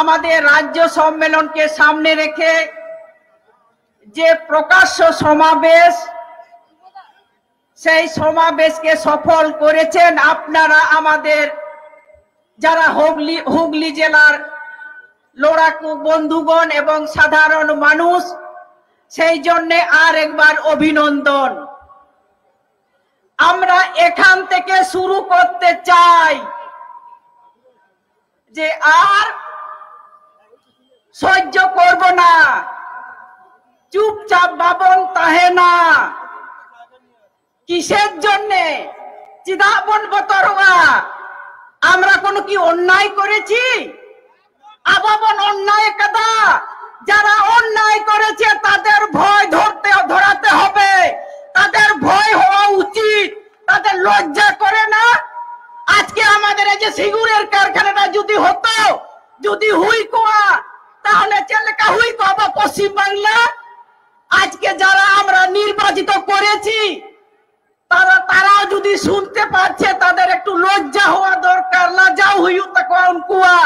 আমাদের রাজ্য সম্মেলনকে সামনে রেখে যে প্রকাশ্য সমাবেশ, সেই সমাবেশকে সফল করেছেন আপনারা, আমাদের যারা হুগলি জেলার লড়াকু বন্ধুগণ এবং সাধারণ মানুষ। সেই জন্যে আর একবার অভিনন্দন। আমরা এখান থেকে শুরু করতে চাই যে আর সহ্য করব না, চুপচাপ বাবন তাহে না। কিসের জন্যে? চিদা বনবো তরোয়া? আমরা কোনো কি অন্যায় করেছি? আবাবন অন্যায় কাদা? যারা অন্যায় করেছে তাদের ভয় ধরাতে হবে, তাদের ভয় হওয়া উচিত। তাদের লজ্জা করে না? আজকে আমাদের এই যে সিঙ্গুরের কারখানাটা যদি হতো, যদি হুই কোয়া, তাহলে চেলেকা হুই কোয়া পশ্চিম বাংলা। আজকে যারা আমরা নির্বাচিত করেছি তারাও যদি শুনতে পাচ্ছে, তাদের একটু লজ্জা হওয়া দরকার। লজ্জাও হুইউ তাকো উনকুয়া,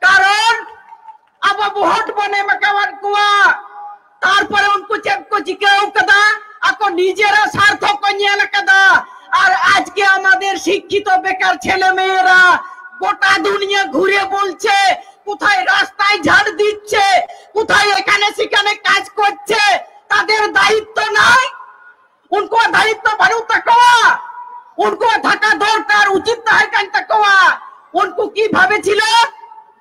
কারণ আবা ভোট বনে মাকাওয়ান কুয়া। তারপরে উনকু চেক কো জিকেও কাদা, আকো নিজেরা স্বার্থ কো নিয়ে কাদা। আর আজকে আমাদের শিক্ষিত বেকার ছেলে মেয়েরা গোটা দুনিয়া ঘুরে বলছে, কোথায় রাস্তায় ঝাড় দিচ্ছে, কোথায় এখানে সেখানে কাজ করছে। তাদের দায়িত্ব নাই? উনকো দায়িত্ব বানু তাকোয়া, উনকো থাকা দরকার, উচিত তাই কান তাকোয়া। উনকো কি ভাবেছিল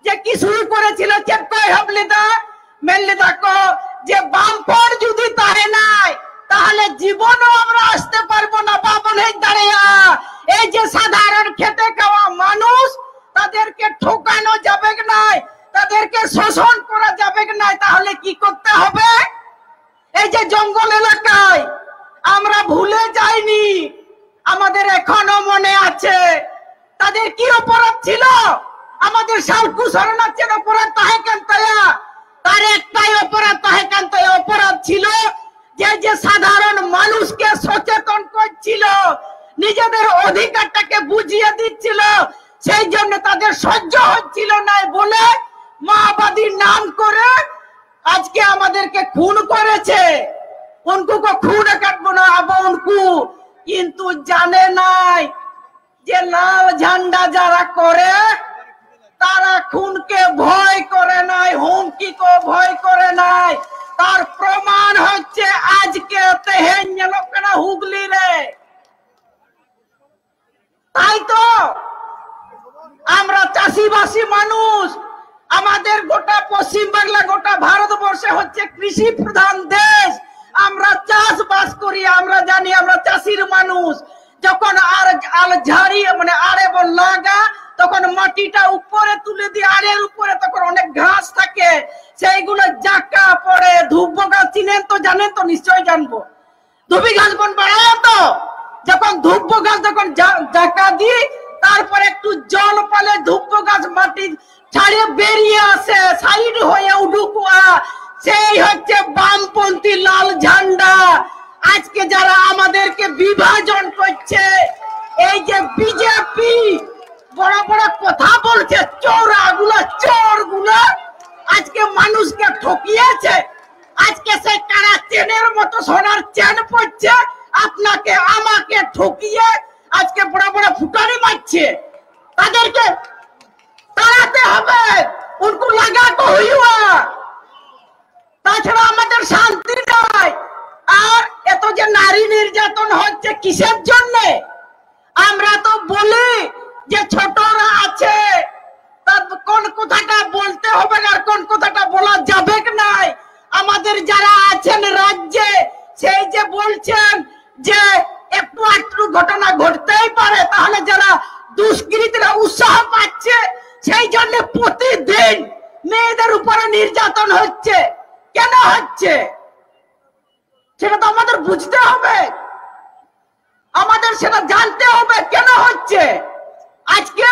যে কি শুরু করেছিল? চেক কই হাবলিদা মেললিদা কো যে বামপর যদি তাহে নাই, তাহলে জীবনও আমরা আসতে পারবো না। বাবন এই দাঁড়িয়া এই যে সাধারণ খেটে খাওয়া মানুষ, তাদেরকে ঠকানো যাবে না, তাদেরকে শোষণ করা যাবে না। তাহলে কি করতে হবে? এই যে জঙ্গল এলাকায় আমরা ভুলে যাইনি, আমাদের এখনো মনে আছে তাদের কি অপরাধ ছিল। আমাদের সালকু শরণার্থীর অপরাধ তাহে কেন তায়া? তার একটাই অপরাধ তাহে কেন তায়া? অপরাধ ছিল যে সাধারণ মানুষকে সচেতন করছিল, নিজেদের অধিকারটাকে বুঝিয়ে দিচ্ছিল। সেই জন্য তাদের সহ্য হচ্ছিল না বলে মাওবাদীর নাম করে আজকে আমাদেরকে খুন করেছে। উনকু কো খুন কাটবো না আবো উনকু, কিন্তু জানে নাই যে লাল ঝান্ডা যারা করে তারা খুনকে ভয় করে নাই, হুমকিকে ভয় করে নাই। তার প্রমাণ হচ্ছে আজকে তেহেন লোকেরা হুগলি রে। তাই তো আমরা চাষিবাসী মানুষ, আমাদের গোটা পশ্চিম বাংলা, গোটা ভারতবর্ষে হচ্ছে কৃষি প্রধান দেশ। আমরা চাষবাস করি, আমরা জানি, আমরা চাষির মানুষ। যখন আল ঝাড়ি মানে আড়ে লাগা, তখন মাটিটা উপরে তুলে দিয়ে আড়ের উপরে তখন অনেক ঘাস থাকে, সেইগুলো জাকা পড়ে। ধূপ গাছ চিনেন তো? জানেন তো? নিশ্চয়ই জানবো। ধুবি ঘাস বন বাড়ায় তো, যখন ধূপ গাছ যখন জাকা দিই, তারপরে একটু জল পালে ধূপ গাছ মাটি ছাড়িয়ে বেরিয়ে আসে, সাইড হয়ে উঠুকুয়া। সেই হচ্ছে বামপন্থী লাল ঝান্ডা। আজকে যারা আমাদেরকে বিভাজন করছে, এই যে বিজেপি বড় বড় কথা বলছে, চোর গুলা আজকে মানুষকে ঠকিয়েছে। আজকে সেই কারা চেনের মতো সোনার চেন পড়ছে, আপনাকে আমাকে ঠকিয়ে আজকে বড় বড় ফুটানি মারছে। তাদেরকে তাড়াতে হবে, উনকু লাগা তো হইয়া। তাছাড়া আমাদের শান্তি নাই। আর এত যে নারী নির্যাতন হচ্ছে কিসের জন্য? আমরা তো বলি যে ছোটরা আছে, তার কোন কথাটা বলতে হবে আর কোন কথাটা বলা যাবে না। আমাদের যারা আছেন রাজ্যে, সেই যে বলছেন যে একটু একটু ঘটনা ঘটতেই পারে, তাহলে যারা দুষ্কৃতীরা উৎসাহ পাচ্ছে, সেই জন্য প্রতিদিন মেয়েদের উপরে নির্যাতন হচ্ছে। কেন হচ্ছে সেটা তো আমাদের বুঝতে হবে, আমাদের সেটা জানতে হবে কেন হচ্ছে। আজকে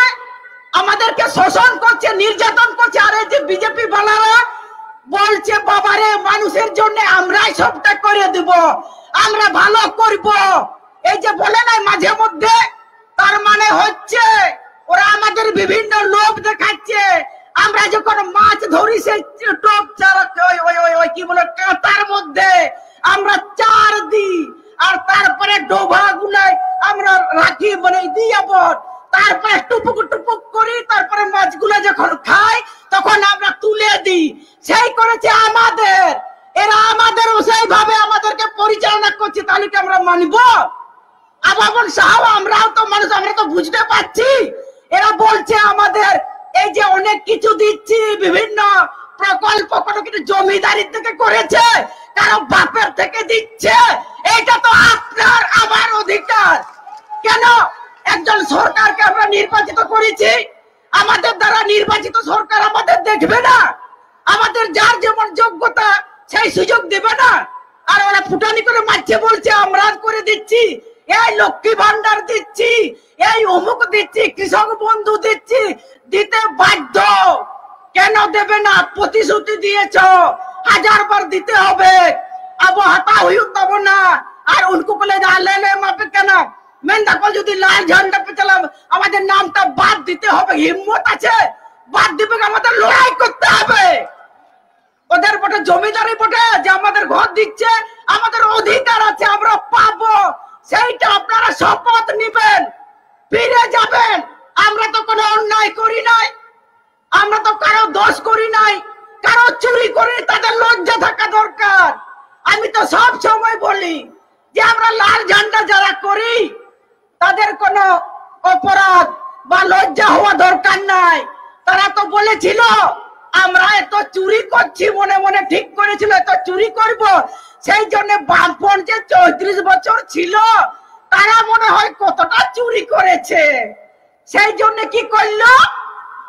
আমাদেরকে শোষণ করছে, নির্যাতন করছে। আর এই যে বিজেপি বালারা বলছে, বাবারে মানুষের জন্য আমরাই সবটা করে দিব, আমরা ভালো করব, এই যে বলে নাই মাঝে মধ্যে, তার মানে হচ্ছে ওরা আমাদের বিভিন্ন লোভ দেখাচ্ছে। আমরা যখন মাছ ধরি সেই টোপ চারা কি বলে কাঁটার মধ্যে আমরা চার দিই, আর তারপরে ডোভা গুলাই আমরা রাখি মানে দিয়াবর, তারপরে টুপুক টুপুক করি, তারপরে মাছগুলো যখন খাই তখন আমরা তুলে দিই। সেই করেছে আমাদের, এরা আমাদেরও সেইভাবে আমাদেরকে পরিচালনা করছে, তাহলে কি আমরা মানব? আবার সাহেব আমরাও তো মানুষ, আমরা তো বুঝতে পারছি। এরা বলছে আমাদের এই যে অনেক কিছু দিচ্ছি, বিভিন্ন প্রকল্প, কোনো কিছু জমিদারির থেকে করেছে, কারো বাপের থেকে দিচ্ছে, এটা তো আপনার আমার অধিকার। কেন একজন সরকারকে আমরা নির্বাচিত করেছি, আমাদের দ্বারা নির্বাচিত সরকার আমাদের দেখবে না? আমাদের যার যেমন যোগ্যতা সেই সুযোগ দেবে না? আর ওরা ফুটানি করে মারছে, বলছে আমরা করে দিচ্ছি, এই লক্ষ্মী ভান্ডার দিচ্ছি, এই অমুক দিচ্ছি, কৃষক বন্ধু দিচ্ছি, দিতে বাধ্য। কেন দেবে না? প্রতিশ্রুতি দিয়েছ, 1000 বার দিতে হবে। अब हता हुई तब ना, और उनको बोले ले ले मापे केन মেন দেখো, যদি লাল ঝান্ডা पे চলা আমাদের নামটা বাদ দিতে হবে, হিম্মত আছে? বাদ দিবে, আমাদের লড়াই করতে হবে। ওদের বটে জমিদারি বটে যে আমাদের ঘর দিচ্ছে, আমাদের অধিকার আছে, আমরা পাবো, সেইটা আপনারা শপথ নিবেন, ফিরে যাবেন। আমরা তো কোনো অন্যায় করি নাই, আমরা তো কারো দোষ করি নাই, কারো চুরি করি, তাদের লজ্জা থাকা দরকার। আমি তো সব সময় বলি যে আমরা লাল ঝান্ডা যারা করি তাদের কোনো অপরাধ বা লজ্জা হওয়া দরকার নাই। তারা তো বলেছিল আমরা এত চুরি করছি, মনে মনে ঠিক করেছিল এত চুরি করব, সেই জন্য বামপন্থ যে 34 বছর ছিল তারা মনে হয় কতটা চুরি করেছে। সেই জন্য কি করলো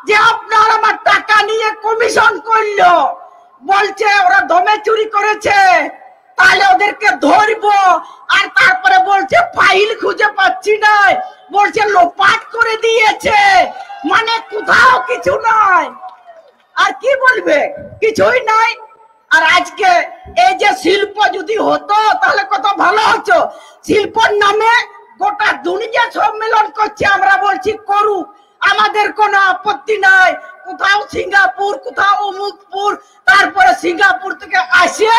যে আপনার আমার টাকা নিয়ে কমিশন করলো, বলছে ওরা দমে চুরি করেছে, তাহলে ওদেরকে ধরবো। আর তারপরে বলছে ফাইল খুঁজে পাচ্ছি না, বলছে লোপাট করে দিয়েছে, মানে কোথাও কিছু নাই। আর কি বলবে? কিছুই নাই। আর আজকে এই যে শিল্প যদি হতো তাহলে কত ভালো হতো। শিল্পর নামে গোটা দুনিয়া সম্মেলন করছে, আমরা বলছি করুক, আমাদের কোনো আপত্তি নাই। কোথাও সিঙ্গাপুর, কোথাও অমুকপুর, তারপরে সিঙ্গাপুর থেকে আসে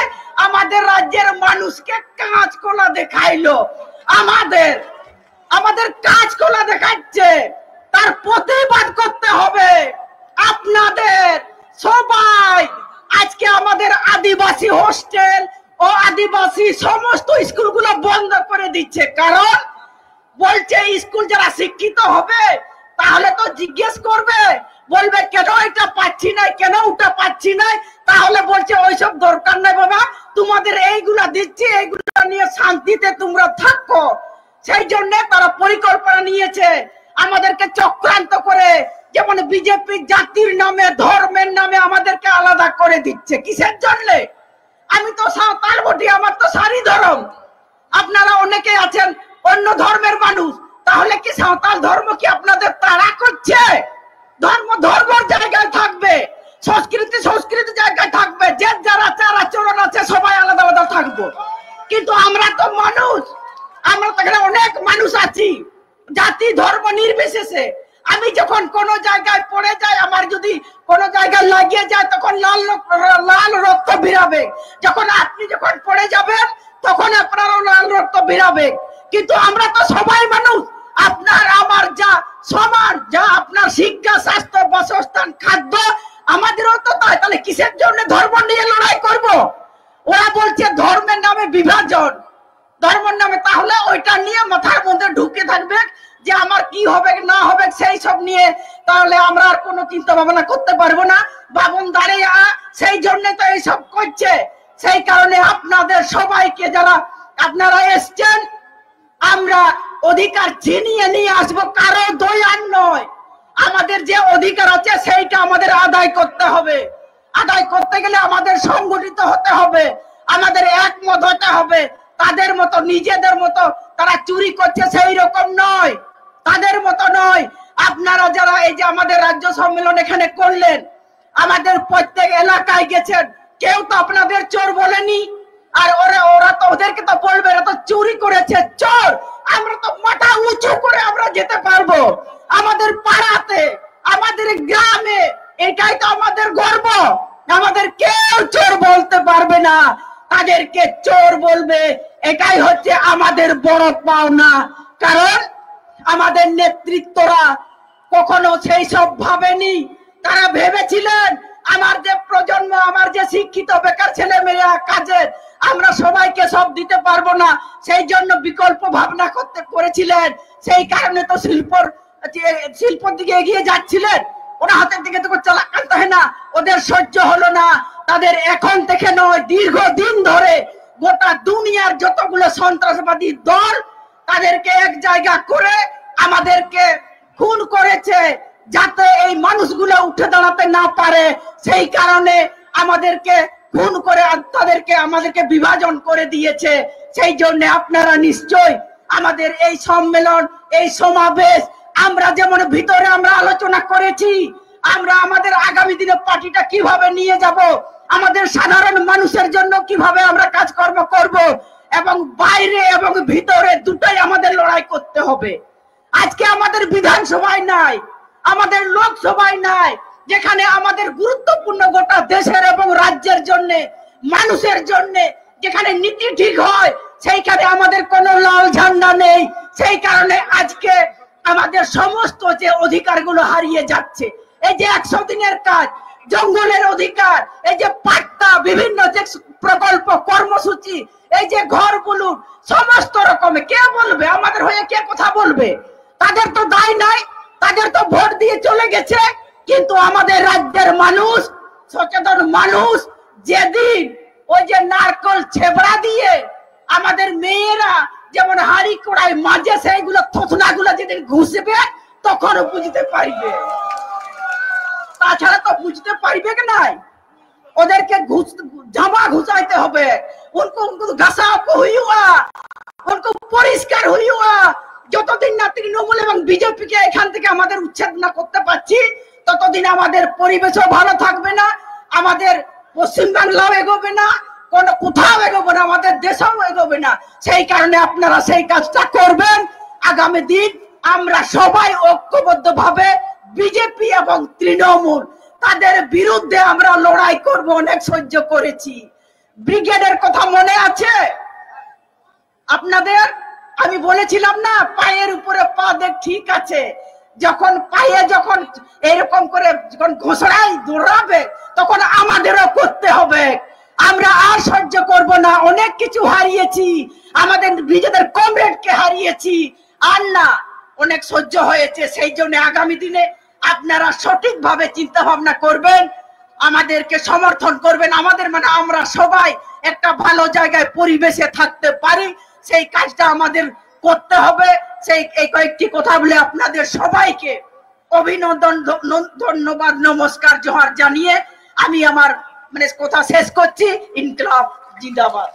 আমাদের রাজ্যের মানুষকে কাঁচকলা দেখাইলো, আমাদের কাঁচকলা দেখাচ্ছে, তার প্রতিবাদ করতে হবে আপনাদের সবাই। আজকে আমাদের আদিবাসী হোস্টেল ও আদিবাসী সমস্ত স্কুলগুলো বন্ধ করে দিচ্ছে, কারণ বলছে স্কুল যারা শিক্ষিত হবে তাহলে তো জিজ্ঞেস করবে, বলবে কেন এটা পাচ্ছি না, কেন ওটা পাচ্ছি না, তাহলে বলছে ওইসব দরকার নাই বাবা, তোমাদের এইগুলা দিচ্ছি, এইগুলা নিয়ে শান্তিতে তোমরা থাকো। সেই জন্য তারা পরিকল্পনা নিয়েছে আমাদেরকে চক্রান্ত করে, যেমন বিজেপি জাতির নামে ধর্মের নামে আমাদেরকে আলাদা করে দিচ্ছে। কিসের জন্য? আমি তো সাঁওতাল বটি, আমার তো সারি ধর্ম, আপনারা অনেকে আছেন অন্য ধর্মের মানুষ, তাহলে কি সাঁওতাল ধর্ম কি আপনাদের তাড়া করছে? ধর্ম ধর্মের জায়গায় থাকবে, সংস্কৃতি সংস্কৃতি জায়গায় থাকবে, যে যার আচার আচরণ আছে সবাই আলাদা আলাদা থাকবো। কিন্তু আমরা তো মানুষ, আমরা তো এখানে অনেক মানুষ আছি, জাতি ধর্ম নির্বিশেষে। আমি যখন কোন জায়গায় পড়ে যাই, আমার যদি কোন জায়গায় লাগিয়ে যায় তখন লাল রক্ত বেরাবে, যখন আপনি যখন পড়ে যাবেন তখন আপনারও লাল রক্ত বেরাবে। কিন্তু আমরা তো সবাই মানুষ, আপনার আমার যা সমান, যা আপনার শিক্ষা, স্বাস্থ্য, বাসস্থান, খাদ্য আমাদেরও তো তাই। তাহলে কিসের জন্য ধর্ম নিয়ে লড়াই করব? ওরা বলছে ধর্মের নামে বিভাজন, ধর্মের নামে, তাহলে ওইটা নিয়ে মাথার মধ্যে ঢুকে থাকবে যে আমার কি হবে না হবে সেই সব নিয়ে, তাহলে আমরা আর কোনো চিন্তা ভাবনা করতে পারবো না। বাবন দাঁড়িয়ে সেই জন্য তো এইসব করছে। সেই কারণে আপনাদের সবাইকে যারা আপনারা এসছেন, আমরা অধিকার ছিনিয়ে নিয়ে আসবো, কারো দয়ার নয়। আমাদের যে অধিকার আছে সেইটা আমাদের আদায় করতে হবে। আদায় করতে গেলে আমাদের সংগঠিত হতে হবে, আমাদের একমত হতে হবে। তাদের মতো নিজেদের মতো তারা চুরি করছে সেই রকম নয়, তাদের মতো নয়। আপনারা যারা এই যে আমাদের রাজ্য সম্মেলন এখানে করলেন, আমাদের প্রত্যেক এলাকায় গেছেন, কেউ তো আপনাদের চোর বলেনি। আর ওরা তো ওদেরকে তো বলবে এরা তো চুরি করেছে, চোর। আমরা তো মাথা উঁচু করে আমরা যেতে পারবো। আমাদের পাড়াতে, আমাদের গ্রামে এটাই তো আমাদের গর্ব। আমাদের কেউ চোর বলতে পারবে না, তাদেরকে চোর বলবে, এটাই হচ্ছে আমাদের বড় পাওনা। কারণ আমাদের নেতৃত্বরা কখনো সেই সব ভাবেনি। তারা ভেবেছিলেন আমার যে প্রজন্ম, আমার যে শিক্ষিত বেকার ছেলে মেয়েরা কাজের, আমরা সবাইকে সব দিতে পারবো না, সেই জন্য বিকল্প ভাবনা করেছিলেন। সেই কারণে তো শিল্পর দিকে এগিয়ে যাচ্ছিলেন। ওরা হাতের দিকে তো চালাতে হয় না, ওদের সহ্য হলো না। তাদের এখন থেকে নয়, দীর্ঘদিন ধরে গোটা দুনিয়ার যতগুলো সন্ত্রাসবাদী দল তাদেরকে এক জায়গা করে আমাদেরকে খুন করেছে, যাতে এই মানুষগুলো উঠে দাঁড়াতে না পারে। সেই কারণে আমাদেরকে খুন করে আমাদেরকে বিভাজন করে দিয়েছে। সেই জন্য আপনারা নিশ্চয় আমাদের এই সম্মেলন, এই সমাবেশ, আমরা যেমন ভিতরে আমরা আলোচনা করেছি, আমরা আমাদের আগামী দিনে পার্টিটা কিভাবে নিয়ে যাব, আমাদের সাধারণ মানুষের জন্য কিভাবে আমরা কাজকর্ম করব, এবং বাইরে এবং ভিতরে দুটাই আমাদের লড়াই করতে হবে। আজকে আমাদের বিধানসভায় নাই, আমাদের লোকসভায় নাই, যেখানে আমাদের গুরুত্বপূর্ণ গোটা দেশের এবং রাজ্যের জন্য, মানুষের জন্য যেখানে নীতি ঠিক হয়, সেইখানে আমাদের কোনো লাল ঝান্ডা নেই। সেই কারণে আজকে আমাদের সমস্ত যে অধিকারগুলো হারিয়ে যাচ্ছে, এই যে 100 দিনের কাজ, জঙ্গলের অধিকার, এই যে পাট্টা, বিভিন্ন যে প্রকল্প কর্মসূচি, এই যে ঘরগুলো, সমস্ত রকমে কে বলবে আমাদের হয়ে, কে কথা বলবে? তাদের তো দায় নাই, তাদের তো ভোট দিয়ে চলে গেছে। কিন্তু আমাদের রাজ্যের মানুষ, সচেতন মানুষ, যেদিন ওই যে নারকল ছেবড়া দিয়ে আমাদের মেয়েরা যেমন হাড়ি কড়াই মাঝে সেইগুলো থতনাগুলো যেদিন ঘুষবে, তখন বুঝতে পারবে। তাছাড়া তো বুঝতে পারবে কি নাই। ওদেরকে জামা ঘুষাইতে হবে, উनको ঘাসাও হইয়া, উनको পরিষ্কার হইয়া। যতদিন না তৃণমূল এবং বিজেপি কে এখান থেকে আমাদের উচ্ছেদ না করতে পারছি, ততদিন আমাদের পরিবেশও ভালো থাকবে না, আমাদের পশ্চিমবাংলাও এগোবে না, কোথাও এগোবে না, আমাদের দেশও এগোবে না। সেই কারণে আপনারা সেই কাজটা করবেন। আগামী দিন আমরা সবাই ঐক্যবদ্ধ ভাবে বিজেপি এবং তৃণমূল, তাদের বিরুদ্ধে আমরা লড়াই করব। অনেক সহ্য করেছি। ব্রিগেডের কথা মনে আছে আপনাদের? আমি বলেছিলাম না, পায়ের উপরে পা দেখ, ঠিক আছে, যখন পায়ে যখন এরকম করে যখন ঘোষণায় দৌড়াবে, তখন আমাদেরও করতে হবে। আমরা আর সহ্য করব না। অনেক কিছু হারিয়েছি, আমাদের নিজেদের কমরেডকে হারিয়েছি, আর না, অনেক সহ্য হয়েছে। সেই জন্য আগামী দিনে আপনারা সঠিকভাবে চিন্তা ভাবনা করবেন, আমাদেরকে সমর্থন করবেন। আমাদের মানে আমরা সবাই একটা ভালো জায়গায় পরিবেশে থাকতে পারি, সেই কাজটা আমাদের করতে হবে। সেই এই কয়েকটি কথা বলে আপনাদের সবাইকে অভিনন্দন, ধন্যবাদ, নমস্কার, জোহার জানিয়ে আমি আমার কথা শেষ করছি। ইনকলাব জিন্দাবাদ।